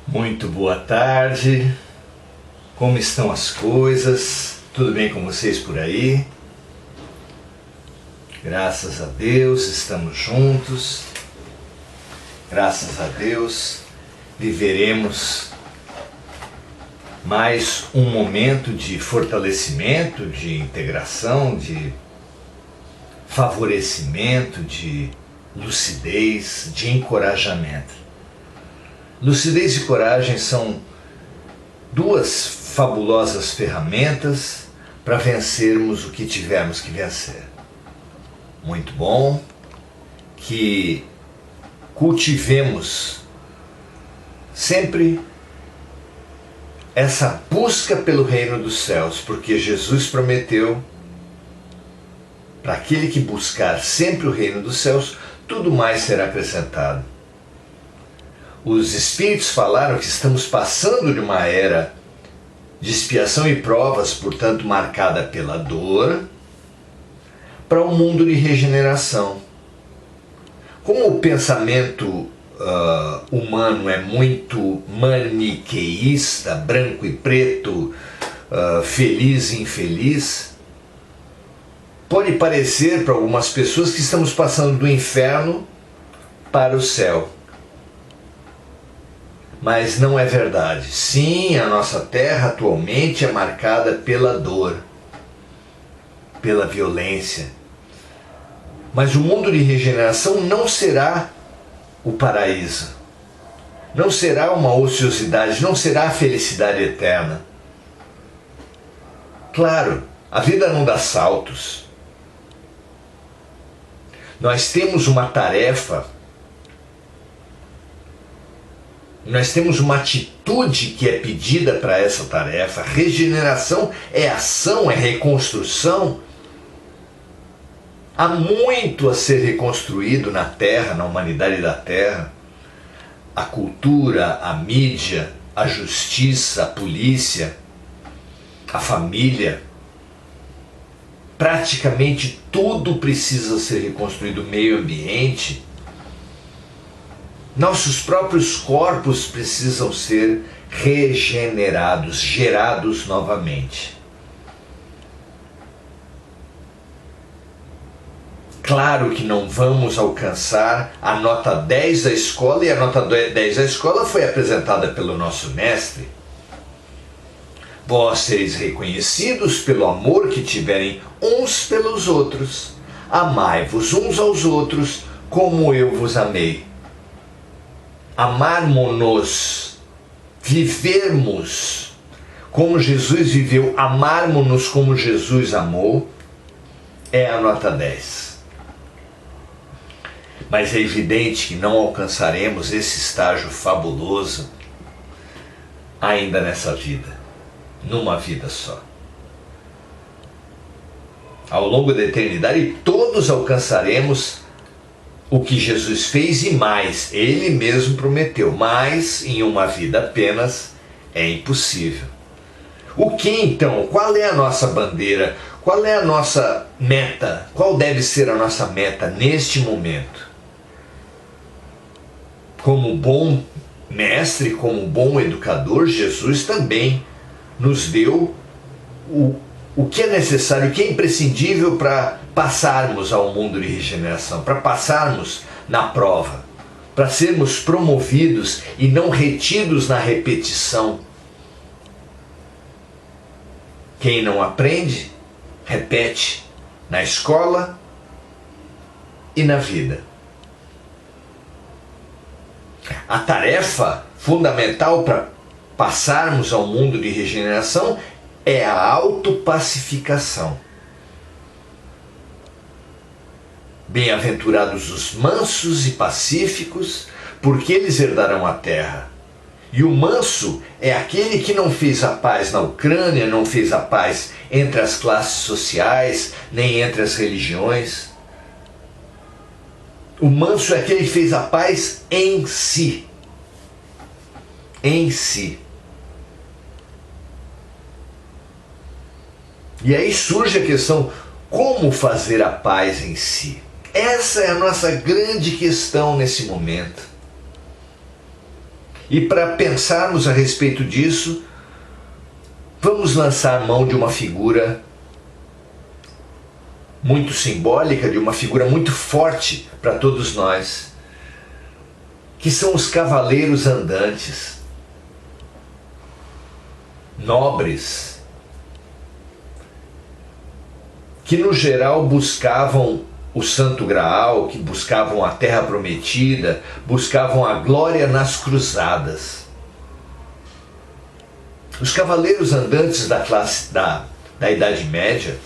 Muito boa tarde, como estão as coisas? Tudo bem com vocês por aí? Graças a Deus estamos juntos, graças a Deus viveremos mais um momento de fortalecimento, de integração, de favorecimento, de lucidez, de encorajamento. Lucidez e coragem são duas fabulosas ferramentas para vencermos o que tivermos que vencer. Muito bom que cultivemos sempre essa busca pelo reino dos céus, porque Jesus prometeu para aquele que buscar sempre o reino dos céus, tudo mais será acrescentado. Os Espíritos falaram que estamos passando de uma era de expiação e provas, portanto marcada pela dor, para um mundo de regeneração. Como o pensamento humano é muito maniqueísta, branco e preto, feliz e infeliz, pode parecer para algumas pessoas que estamos passando do inferno para o céu. Mas não é verdade. Sim, a nossa terra atualmente é marcada pela dor, pela violência. Mas o mundo de regeneração não será o paraíso. Não será uma ociosidade, não será a felicidade eterna. Claro, a vida não dá saltos. Nós temos uma tarefa, nós temos uma atitude que é pedida para essa tarefa. Regeneração é ação, é reconstrução. Há muito a ser reconstruído na Terra, na humanidade da Terra. A cultura, a mídia, a justiça, a polícia, a família. Praticamente tudo precisa ser reconstruído, o meio ambiente. Nossos próprios corpos precisam ser regenerados, gerados novamente. Claro que não vamos alcançar a nota 10 da escola, e a nota 10 da escola foi apresentada pelo nosso mestre. Vós sereis reconhecidos pelo amor que tiverem uns pelos outros. Amai-vos uns aos outros como eu vos amei. Amarmos-nos, vivermos como Jesus viveu, amarmos-nos como Jesus amou, é a nota 10. Mas é evidente que não alcançaremos esse estágio fabuloso ainda nessa vida, numa vida só. Ao longo da eternidade, todos alcançaremos o que Jesus fez e mais, ele mesmo prometeu, mas em uma vida apenas é impossível. O que então? Qual é a nossa bandeira? Qual é a nossa meta? Qual deve ser a nossa meta neste momento? Como bom mestre, como bom educador, Jesus também nos deu o que é necessário, o que é imprescindível para passarmos ao mundo de regeneração, para passarmos na prova, para sermos promovidos e não retidos na repetição. Quem não aprende, repete na escola e na vida. A tarefa fundamental para passarmos ao mundo de regeneração é a autopacificação. Bem-aventurados os mansos e pacíficos, porque eles herdarão a terra. E o manso é aquele que não fez a paz na Ucrânia, não fez a paz entre as classes sociais, nem entre as religiões. O manso é aquele que fez a paz em si. Em si. E aí surge a questão, como fazer a paz em si? Essa é a nossa grande questão nesse momento. E para pensarmos a respeito disso, vamos lançar mão de uma figura muito simbólica, de uma figura muito forte para todos nós, que são os cavaleiros andantes, nobres, que no geral buscavam o Santo Graal, que buscavam a Terra Prometida, buscavam a glória nas cruzadas. Os cavaleiros andantes da classe da Idade Média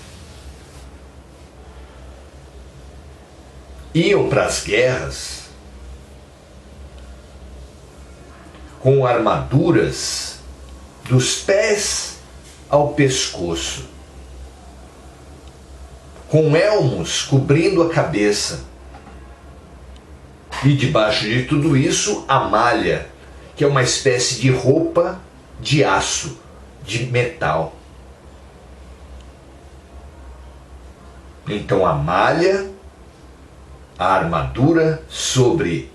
iam para as guerras com armaduras dos pés ao pescoço, com elmos cobrindo a cabeça, e debaixo de tudo isso a malha, que é uma espécie de roupa de aço, de metal. Então a malha, a armadura sobre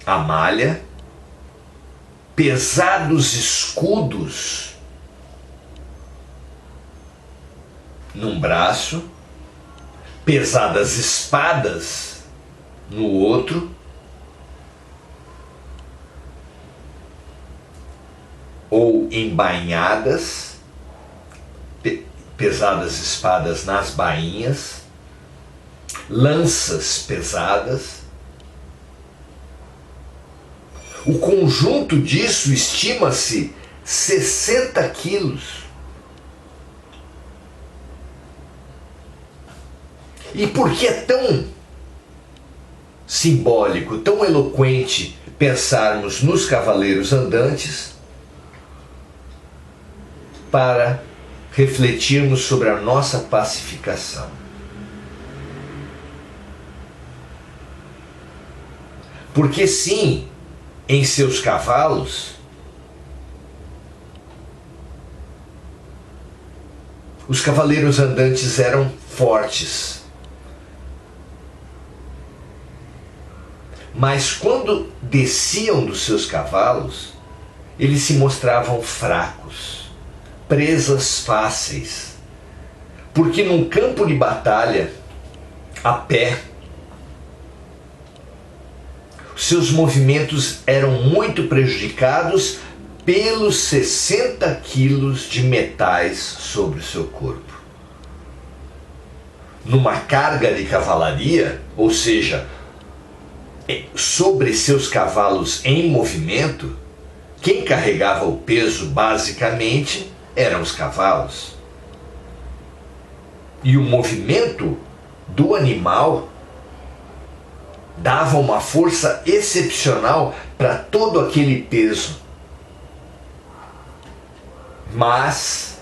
a malha, pesados escudos num braço, pesadas espadas no outro, ou embainhadas, pesadas espadas nas bainhas, lanças pesadas. O conjunto disso estima-se 60 quilos. E por que é tão simbólico, tão eloquente pensarmos nos cavaleiros andantes para refletirmos sobre a nossa pacificação? Porque sim, em seus cavalos, os cavaleiros andantes eram fortes. Mas quando desciam dos seus cavalos, eles se mostravam fracos, presas fáceis. Porque num campo de batalha, a pé, seus movimentos eram muito prejudicados pelos 60 quilos de metais sobre o seu corpo. Numa carga de cavalaria, ou seja, sobre seus cavalos em movimento, quem carregava o peso basicamente eram os cavalos. E o movimento do animal dava uma força excepcional para todo aquele peso. Mas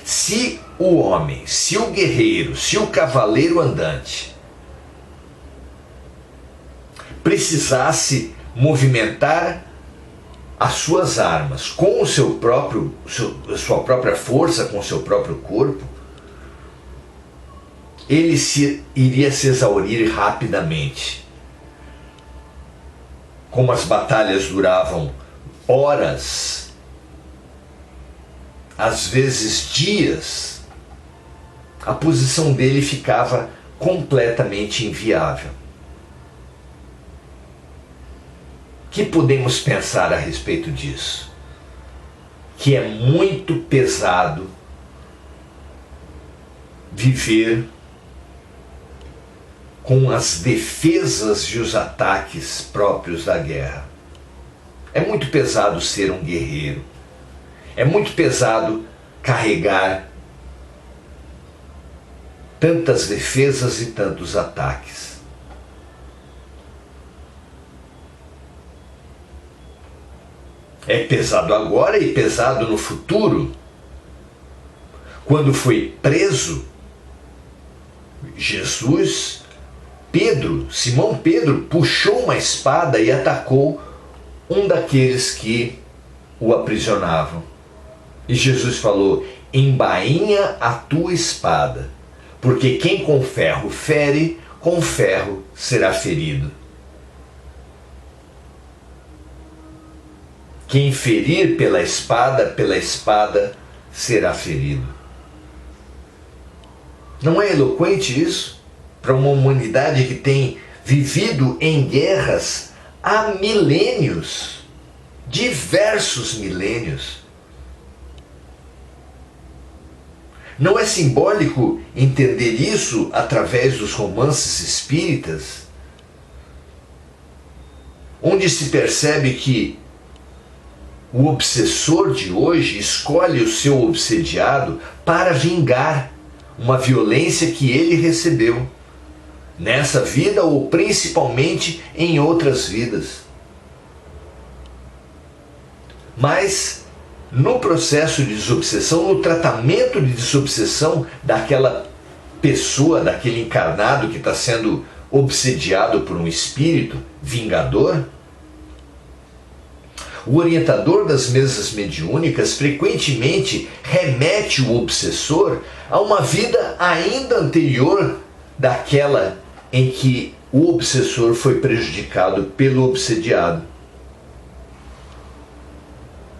se o homem, se o guerreiro, se o cavaleiro andante precisasse movimentar as suas armas com sua própria força, com o seu próprio corpo, ele iria se exaurir rapidamente. Como as batalhas duravam horas, às vezes dias, a posição dele ficava completamente inviável. O que podemos pensar a respeito disso? Que é muito pesado viver com as defesas e os ataques próprios da guerra. É muito pesado ser um guerreiro. É muito pesado carregar tantas defesas e tantos ataques. É pesado agora e pesado no futuro. Quando foi preso, Simão Pedro puxou uma espada e atacou um daqueles que o aprisionavam. E Jesus falou: embainha a tua espada, porque quem com ferro fere, com ferro será ferido. Quem ferir pela espada será ferido. Não é eloquente isso? Para uma humanidade que tem vivido em guerras há milênios, diversos milênios. Não é simbólico entender isso através dos romances espíritas, onde se percebe que o obsessor de hoje escolhe o seu obsediado para vingar uma violência que ele recebeu, nessa vida ou principalmente em outras vidas. Mas no processo de desobsessão, no tratamento de desobsessão daquela pessoa, daquele encarnado que está sendo obsediado por um espírito vingador, o orientador das mesas mediúnicas frequentemente remete o obsessor a uma vida ainda anterior daquela em que o obsessor foi prejudicado pelo obsediado.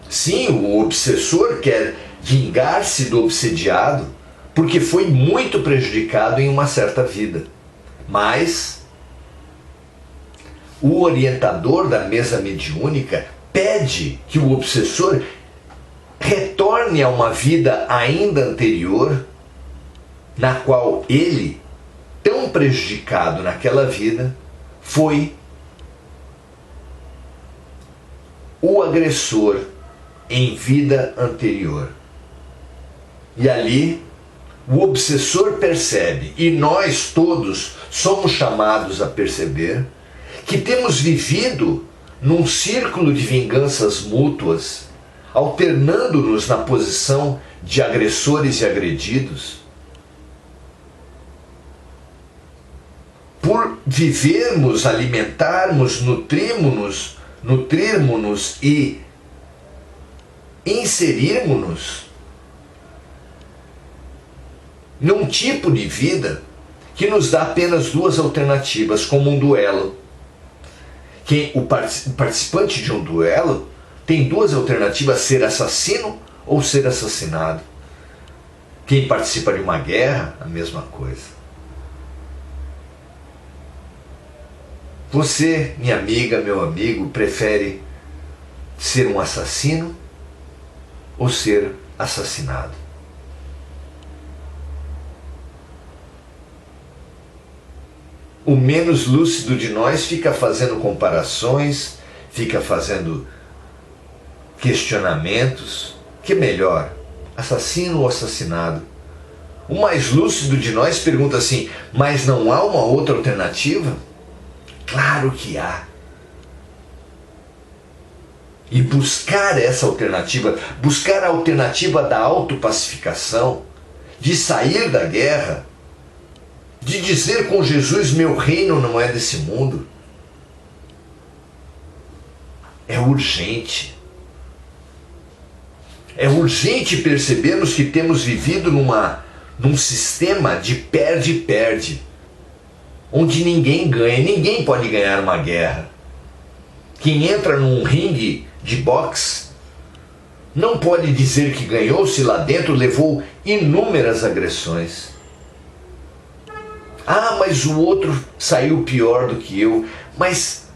Sim, o obsessor quer vingar-se do obsediado porque foi muito prejudicado em uma certa vida. Mas o orientador da mesa mediúnica pede que o obsessor retorne a uma vida ainda anterior, na qual ele, tão prejudicado naquela vida, foi o agressor em vida anterior. E ali o obsessor percebe, e nós todos somos chamados a perceber, que temos vivido num círculo de vinganças mútuas, alternando-nos na posição de agressores e agredidos, por vivermos, alimentarmos, nutrirmos-nos e inserirmos-nos num tipo de vida que nos dá apenas duas alternativas, como um duelo. O participante de um duelo tem duas alternativas: ser assassino ou ser assassinado. Quem participa de uma guerra, a mesma coisa. Você, minha amiga, meu amigo, prefere ser um assassino ou ser assassinado? O menos lúcido de nós fica fazendo comparações, fica fazendo questionamentos. Que melhor, assassino ou assassinado? O mais lúcido de nós pergunta assim: mas não há uma outra alternativa? Claro que há. E buscar essa alternativa, buscar a alternativa da autopacificação, de sair da guerra, de dizer com Jesus: meu reino não é desse mundo, é urgente. É urgente percebermos que temos vivido num sistema de perde-perde, onde ninguém ganha, ninguém pode ganhar uma guerra. Quem entra num ringue de boxe não pode dizer que ganhou se lá dentro levou inúmeras agressões. Ah, mas o outro saiu pior do que eu. Mas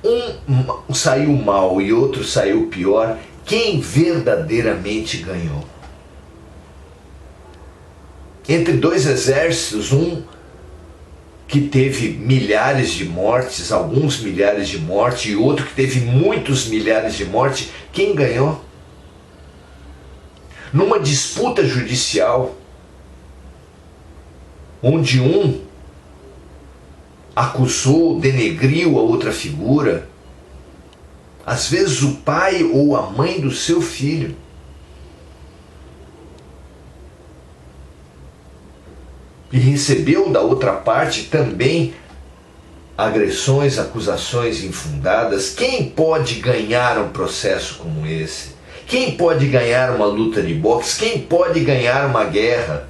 um saiu mal e outro saiu pior. Quem verdadeiramente ganhou? Entre dois exércitos, um que teve milhares de mortes, alguns milhares de mortes, e outro que teve muitos milhares de mortes, quem ganhou? Numa disputa judicial, onde um acusou, denegriu a outra figura, às vezes o pai ou a mãe do seu filho, e recebeu da outra parte também agressões, acusações infundadas. Quem pode ganhar um processo como esse? Quem pode ganhar uma luta de boxe? Quem pode ganhar uma guerra?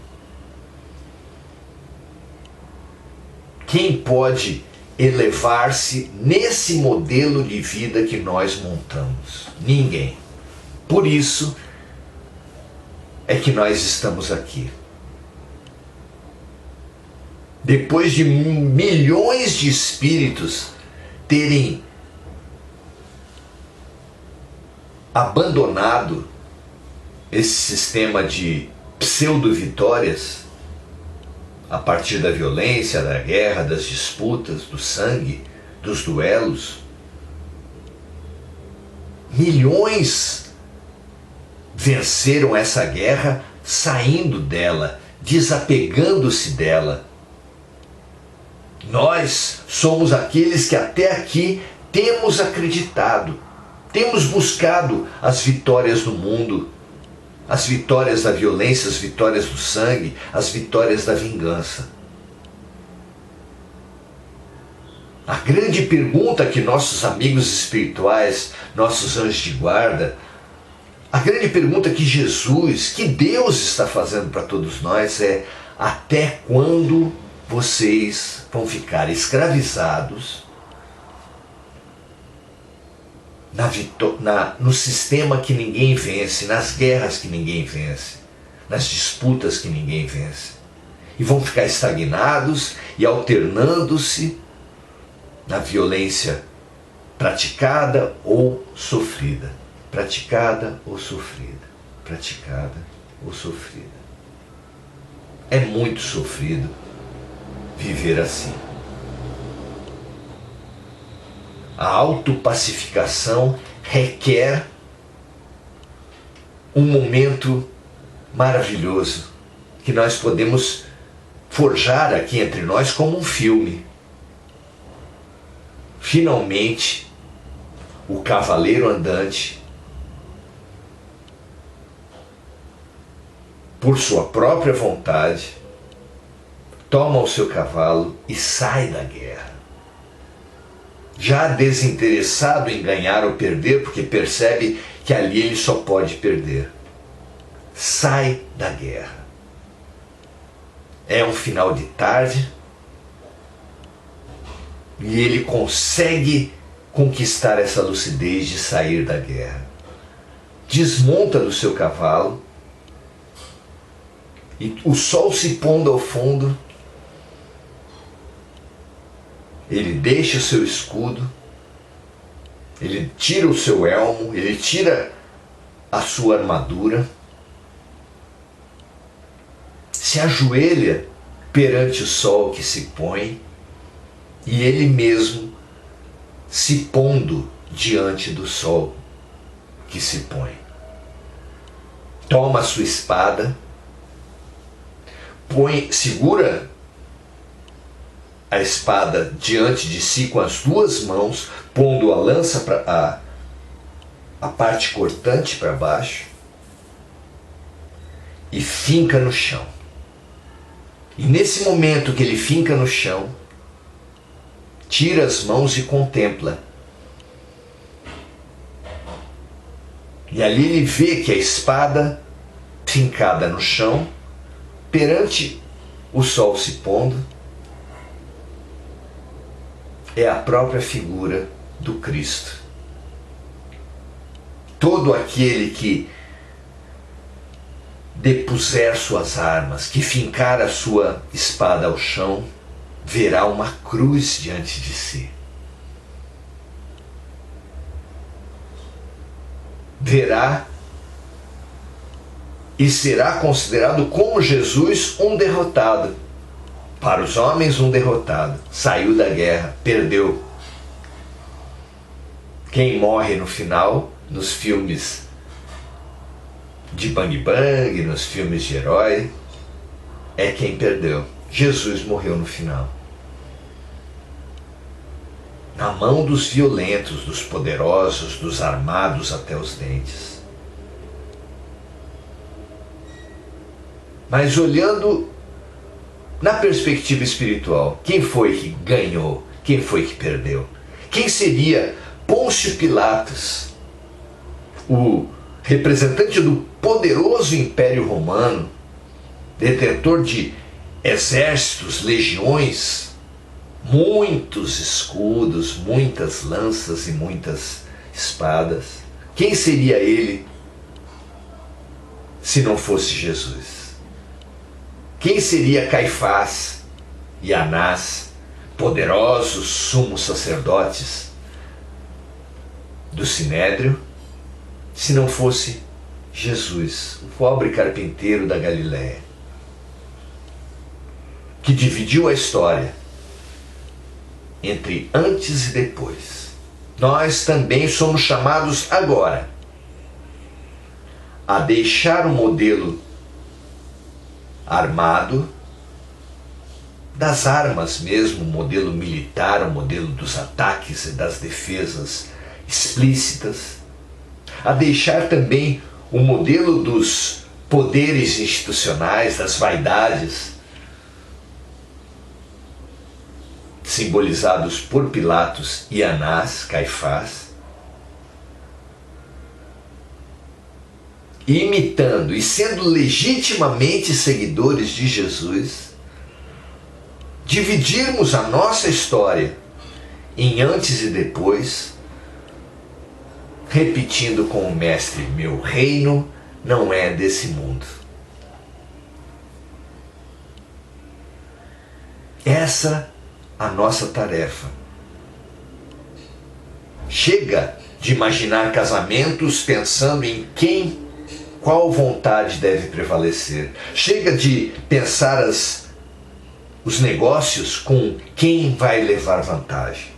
Quem pode elevar-se nesse modelo de vida que nós montamos. Ninguém. Por isso é que nós estamos aqui. Depois de milhões de espíritos terem abandonado esse sistema de pseudo-vitórias a partir da violência, da guerra, das disputas, do sangue, dos duelos, milhões venceram essa guerra saindo dela, desapegando-se dela. Nós somos aqueles que até aqui temos acreditado, temos buscado as vitórias do mundo, as vitórias da violência, as vitórias do sangue, as vitórias da vingança. A grande pergunta que nossos amigos espirituais, nossos anjos de guarda, a grande pergunta que Jesus, que Deus está fazendo para todos nós é: até quando vocês vão ficar escravizados no sistema que ninguém vence, nas guerras que ninguém vence, nas disputas que ninguém vence, e vão ficar estagnados e alternando-se na violência praticada ou sofrida, praticada ou sofrida, praticada ou sofrida. É muito sofrido viver assim. A autopacificação requer um momento maravilhoso que nós podemos forjar aqui entre nós como um filme. Finalmente, o cavaleiro andante, por sua própria vontade, toma o seu cavalo e sai da guerra. Já desinteressado em ganhar ou perder, porque percebe que ali ele só pode perder. Sai da guerra. É um final de tarde e ele consegue conquistar essa lucidez de sair da guerra. Desmonta do seu cavalo e o sol se pondo ao fundo, ele deixa o seu escudo, ele tira o seu elmo, ele tira a sua armadura, se ajoelha perante o sol que se põe e ele mesmo se pondo diante do sol que se põe. Toma a sua espada, segura a espada diante de si com as duas mãos, pondo a lança para a parte cortante para baixo e finca no chão. E nesse momento que ele finca no chão, tira as mãos e contempla. E ali ele vê que a espada fincada no chão, perante o sol se pondo, é a própria figura do Cristo. Todo aquele que depuser suas armas, que fincar a sua espada ao chão, verá uma cruz diante de si. Verá e será considerado como Jesus um derrotado. Para os homens, um derrotado. Saiu da guerra, perdeu. Quem morre no final, nos filmes de Bang Bang, nos filmes de herói, é quem perdeu. Jesus morreu no final. Na mão dos violentos, dos poderosos, dos armados até os dentes. Mas olhando na perspectiva espiritual, quem foi que ganhou? Quem foi que perdeu? Quem seria Pôncio Pilatos, o representante do poderoso Império Romano, detentor de exércitos, legiões, muitos escudos, muitas lanças e muitas espadas. Quem seria ele se não fosse Jesus? Quem seria Caifás e Anás, poderosos sumos sacerdotes do Sinédrio, se não fosse Jesus, o pobre carpinteiro da Galiléia, que dividiu a história entre antes e depois. Nós também somos chamados agora a deixar o modelo armado, das armas mesmo, o modelo militar, o modelo dos ataques e das defesas explícitas, a deixar também o modelo dos poderes institucionais, das vaidades, simbolizados por Pilatos e Anás, Caifás, imitando e sendo legitimamente seguidores de Jesus, dividirmos a nossa história em antes e depois, repetindo com o mestre: meu reino não é desse mundo. Essa a nossa tarefa. Chega de imaginar casamentos pensando em qual vontade deve prevalecer. Chega de pensar os negócios com quem vai levar vantagem.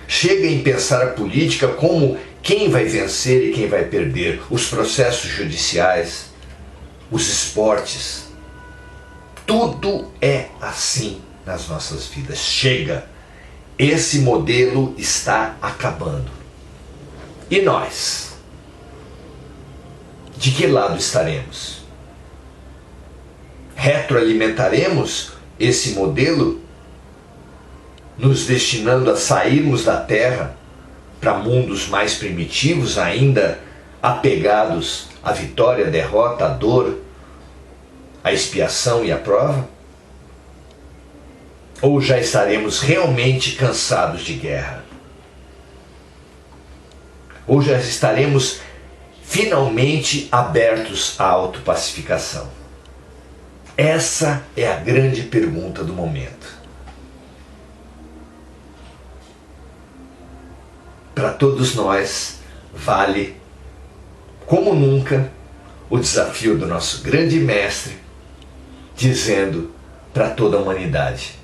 Chega em pensar a política como quem vai vencer e quem vai perder, os processos judiciais, os esportes. Tudo é assim nas nossas vidas. Chega! Esse modelo está acabando. E nós? De que lado estaremos? Retroalimentaremos esse modelo, nos destinando a sairmos da Terra para mundos mais primitivos, ainda apegados à vitória, à derrota, à dor, à expiação e à prova? Ou já estaremos realmente cansados de guerra? Ou já estaremos finalmente abertos à autopacificação? Essa é a grande pergunta do momento. Para todos nós, vale, como nunca, o desafio do nosso grande mestre, dizendo para toda a humanidade: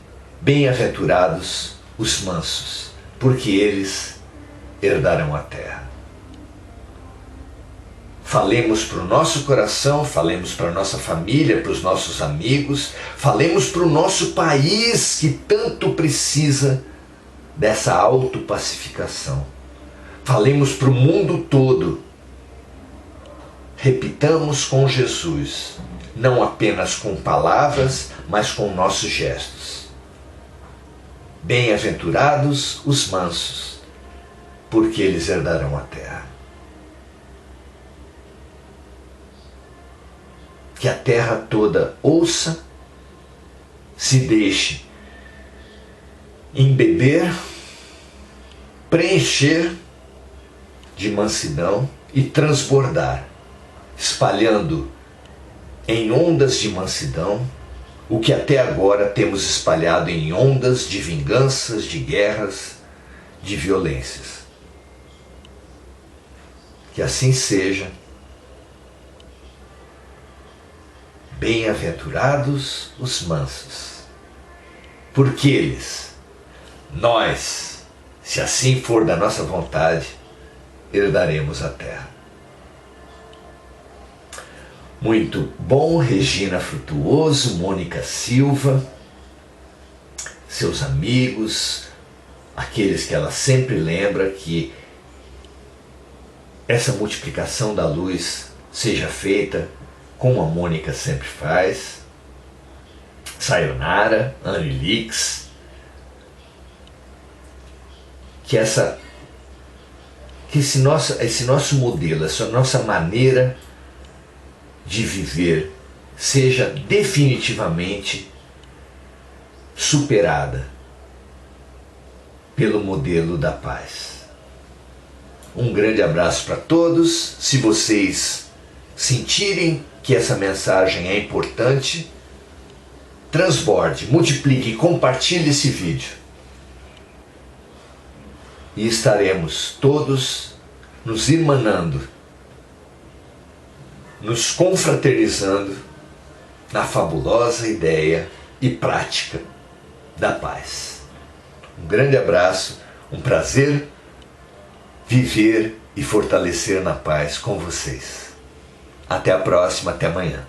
bem-aventurados os mansos, porque eles herdarão a terra. Falemos para o nosso coração, falemos para a nossa família, para os nossos amigos, falemos para o nosso país que tanto precisa dessa autopacificação. Falemos para o mundo todo. Repitamos com Jesus, não apenas com palavras, mas com nossos gestos. Bem-aventurados os mansos, porque eles herdarão a terra. Que a terra toda ouça, se deixe embeber, preencher de mansidão e transbordar, espalhando em ondas de mansidão o que até agora temos espalhado em ondas de vinganças, de guerras, de violências. Que assim seja. Bem-aventurados os mansos, porque eles, nós, se assim for da nossa vontade, herdaremos a terra. Muito bom, Regina Frutuoso, Mônica Silva, seus amigos, aqueles que ela sempre lembra, que essa multiplicação da luz seja feita como a Mônica sempre faz. Sayonara, Anilix, que esse nosso modelo, essa nossa maneira de viver seja definitivamente superada pelo modelo da paz. Um grande abraço para todos. Se vocês sentirem que essa mensagem é importante, transborde, multiplique e compartilhe esse vídeo. E estaremos todos nos irmanando, nos confraternizando na fabulosa ideia e prática da paz. Um grande abraço, um prazer viver e fortalecer na paz com vocês. Até a próxima, até amanhã.